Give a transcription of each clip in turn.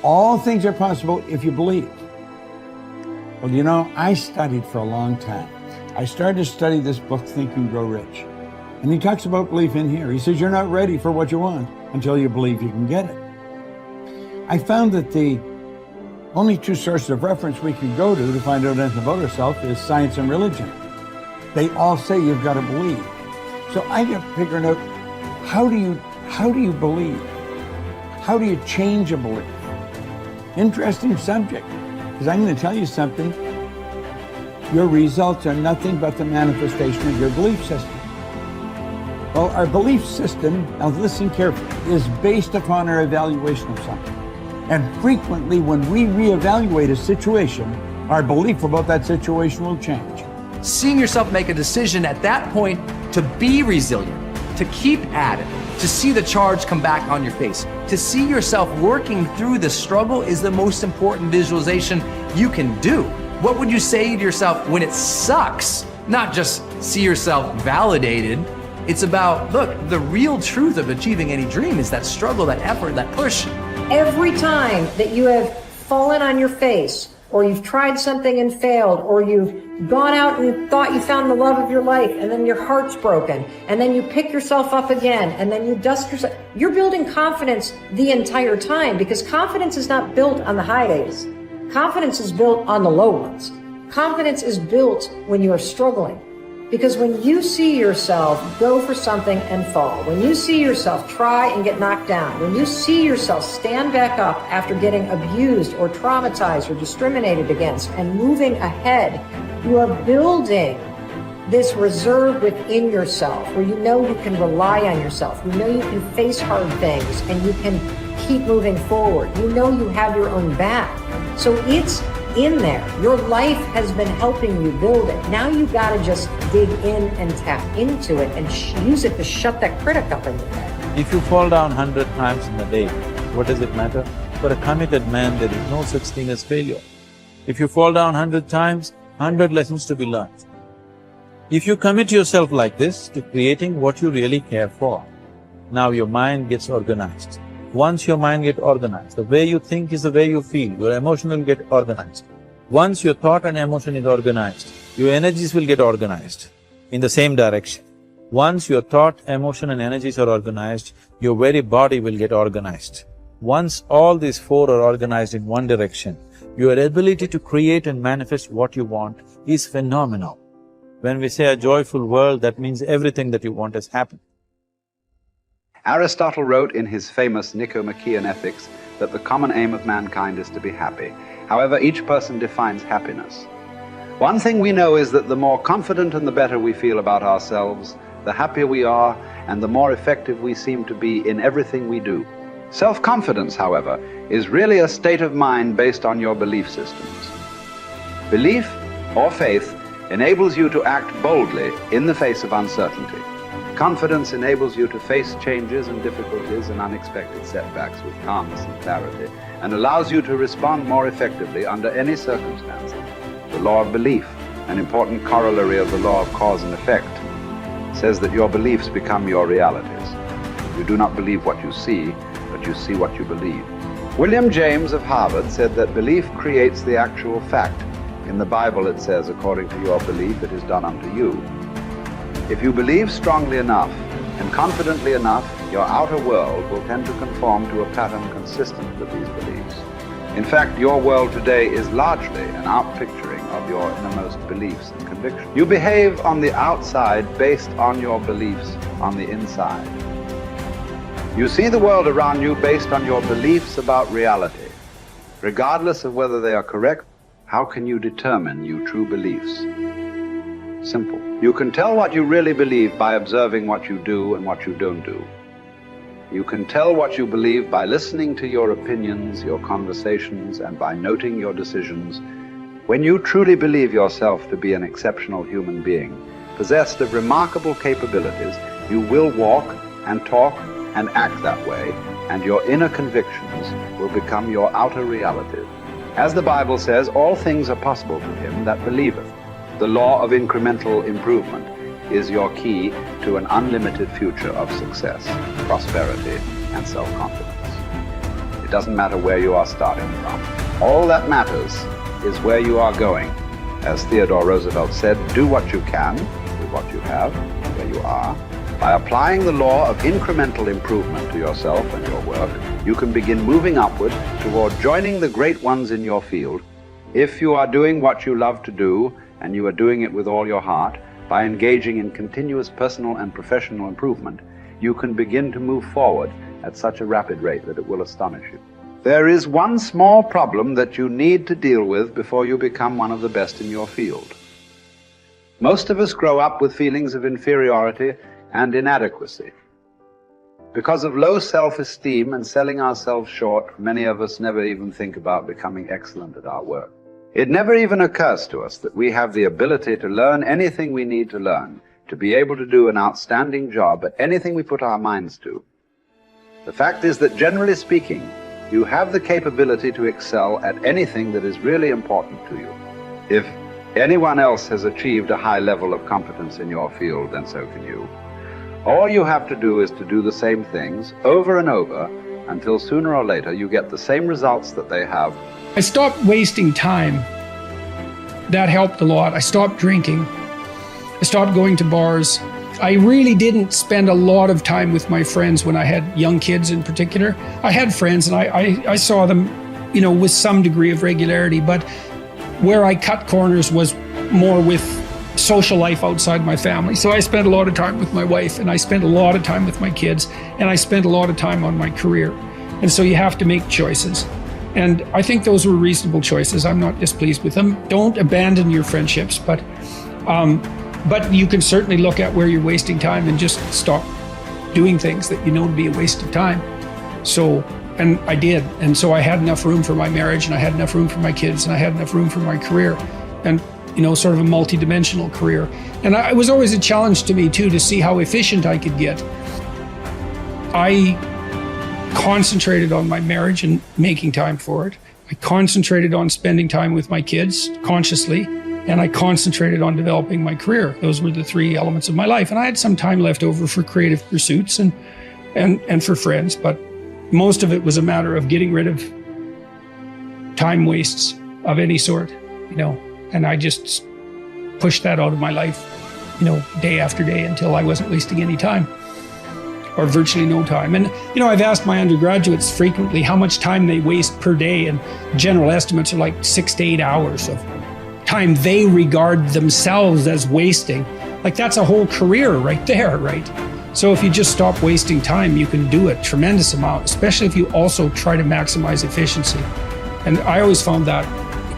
All things are possible if you believe. Well, you know, I studied for a long time. I started to study this book, Think and Grow Rich. And he talks about belief in here. He says you're not ready for what you want until you believe you can get it. I found that the only two sources of reference we can go to find out anything about ourselves is science and religion. They all say you've got to believe. So I got figuring out, how do you believe? How do you change a belief? Interesting subject, because I'm going to tell you something. Your results are nothing but the manifestation of your belief system. Well, our belief system, now listen carefully, is based upon our evaluation of something. And frequently when we reevaluate a situation, our belief about that situation will change. Seeing yourself make a decision at that point to be resilient, to keep at it, to see the charge come back on your face, to see yourself working through the struggle is the most important visualization you can do. What would you say to yourself when it sucks? Not just see yourself validated. It's about, look, the real truth of achieving any dream is that struggle, that effort, that push. Every time that you have fallen on your face, or you've tried something and failed, or you've gone out and thought you found the love of your life, and then your heart's broken, and then you pick yourself up again, and then you dust yourself, you're building confidence the entire time, because confidence is not built on the high days. Confidence is built on the low ones. Confidence is built when you are struggling. Because when you see yourself go for something and fall, when you see yourself try and get knocked down, when you see yourself stand back up after getting abused or traumatized or discriminated against and moving ahead, you are building this reserve within yourself where you know you can rely on yourself, you know you can face hard things, and you can keep moving forward. You know you have your own back. So it's in there. Your life has been helping you build it. Now you got to just dig in and tap into it and use it to shut that critic up in your head. If you fall down 100 times in a day, what does it matter? For a committed man, there is no such thing as failure. If you fall down 100 times, 100 lessons to be learned. If you commit yourself like this to creating what you really care for, now your mind gets organized. Once your mind gets organized, the way you think is the way you feel, your emotion will get organized. Once your thought and emotion is organized, your energies will get organized in the same direction. Once your thought, emotion and energies are organized, your very body will get organized. Once all these four are organized in one direction, your ability to create and manifest what you want is phenomenal. When we say a joyful world, that means everything that you want has happened. Aristotle wrote in his famous Nicomachean Ethics that the common aim of mankind is to be happy. However, each person defines happiness. One thing we know is that the more confident and the better we feel about ourselves, the happier we are, and the more effective we seem to be in everything we do. Self-confidence, however, is really a state of mind based on your belief systems. Belief, or faith, enables you to act boldly in the face of uncertainty. Confidence enables you to face changes and difficulties and unexpected setbacks with calmness and clarity, and allows you to respond more effectively under any circumstances. The law of belief, an important corollary of the law of cause and effect, says that your beliefs become your realities. You do not believe what you see, but you see what you believe. William James of Harvard said that belief creates the actual fact. In the Bible it says, according to your belief, it is done unto you. If you believe strongly enough and confidently enough, your outer world will tend to conform to a pattern consistent with these beliefs. In fact, your world today is largely an outpicturing of your innermost beliefs and convictions. You behave on the outside based on your beliefs on the inside. You see the world around you based on your beliefs about reality. Regardless of whether they are correct, how can you determine your true beliefs? Simple. You can tell what you really believe by observing what you do and what you don't do. You can tell what you believe by listening to your opinions, your conversations, and by noting your decisions. When you truly believe yourself to be an exceptional human being, possessed of remarkable capabilities, you will walk and talk and act that way, and your inner convictions will become your outer reality. As the Bible says, all things are possible to him that believeth. The law of incremental improvement is your key to an unlimited future of success, prosperity, and self-confidence. It doesn't matter where you are starting from. All that matters is where you are going. As Theodore Roosevelt said, do what you can with what you have, where you are. By applying the law of incremental improvement to yourself and your work, you can begin moving upward toward joining the great ones in your field. If you are doing what you love to do, and you are doing it with all your heart, by engaging in continuous personal and professional improvement, you can begin to move forward at such a rapid rate that it will astonish you. There is one small problem that you need to deal with before you become one of the best in your field. Most of us grow up with feelings of inferiority and inadequacy. Because of low self-esteem and selling ourselves short, many of us never even think about becoming excellent at our work. It never even occurs to us that we have the ability to learn anything we need to learn, to be able to do an outstanding job at anything we put our minds to. The fact is that, generally speaking, you have the capability to excel at anything that is really important to you. If anyone else has achieved a high level of competence in your field, then so can you. All you have to do is to do the same things over and over until sooner or later you get the same results that they have. I stopped wasting time. That helped a lot. I stopped drinking. I stopped going to bars. I really didn't spend a lot of time with my friends when I had young kids in particular. I had friends and I saw them, with some degree of regularity, but where I cut corners was more with social life outside my family. So I spent a lot of time with my wife, and I spent a lot of time with my kids, and I spent a lot of time on my career. And so you have to make choices. And I think those were reasonable choices. I'm not displeased with them. Don't abandon your friendships, but you can certainly look at where you're wasting time and just stop doing things that you know to be a waste of time. So, and I did. And so I had enough room for my marriage, and I had enough room for my kids, and I had enough room for my career, and sort of a multi-dimensional career. And it was always a challenge to me too, to see how efficient I could get. I concentrated on my marriage and making time for it. I concentrated on spending time with my kids consciously, and I concentrated on developing my career. Those were the three elements of my life. And I had some time left over for creative pursuits and for friends, but most of it was a matter of getting rid of time wastes of any sort, and I just pushed that out of my life, day after day until I wasn't wasting any time, or virtually no time. And, I've asked my undergraduates frequently how much time they waste per day, and general estimates are like 6 to 8 hours of time they regard themselves as wasting. Like, that's a whole career right there, right? So if you just stop wasting time, you can do a tremendous amount, especially if you also try to maximize efficiency. And I always found that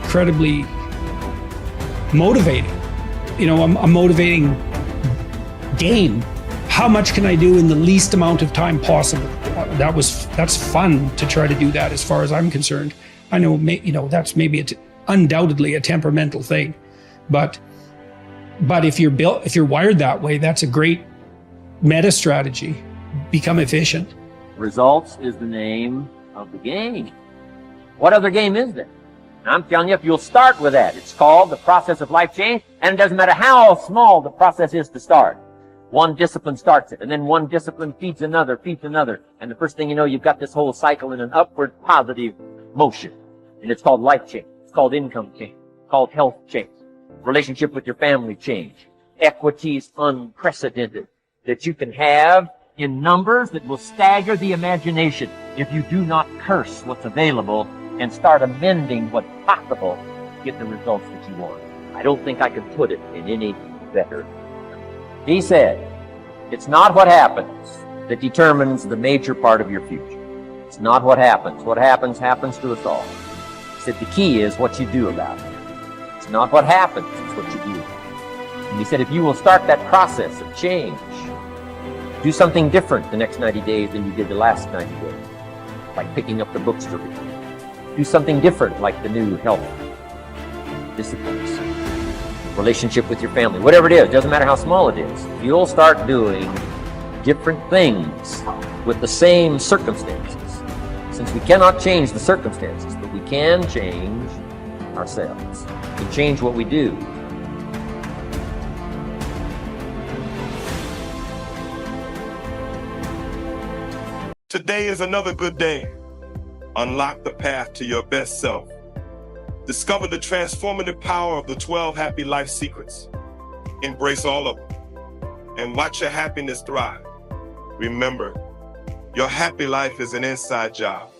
incredibly motivating. A motivating game. How much can I do in the least amount of time possible? That's fun to try to do that, as far as I'm concerned. I know, that's maybe undoubtedly a temperamental thing, but if you're wired that way, that's a great meta strategy. Become efficient. Results is the name of the game. What other game is there? I'm telling you, if you'll start with that, it's called the process of life change, and it doesn't matter how small the process is to start. One discipline starts it, and then one discipline feeds another, and the first thing you know, you've got this whole cycle in an upward positive motion. And it's called life change. It's called income change. It's called health change. Relationship with your family change. Equities unprecedented that you can have in numbers that will stagger the imagination if you do not curse what's available and start amending what's possible to get the results that you want. I don't think I could put it in any better. He said, it's not what happens that determines the major part of your future. It's not what happens. What happens to us all. He said the key is what you do about it. It's not what happens, it's what you do. And he said if you will start that process of change, do something different the next 90 days than you did the last 90 days, like picking up the books to read. Do something different, like the new health disciplines, relationship with your family, whatever it is, doesn't matter how small it is. You'll start doing different things with the same circumstances. Since we cannot change the circumstances, but we can change ourselves. We can change what we do. Today is another good day. Unlock the path to your best self. Discover the transformative power of the 12 happy life secrets. Embrace all of them and watch your happiness thrive. Remember, your happy life is an inside job.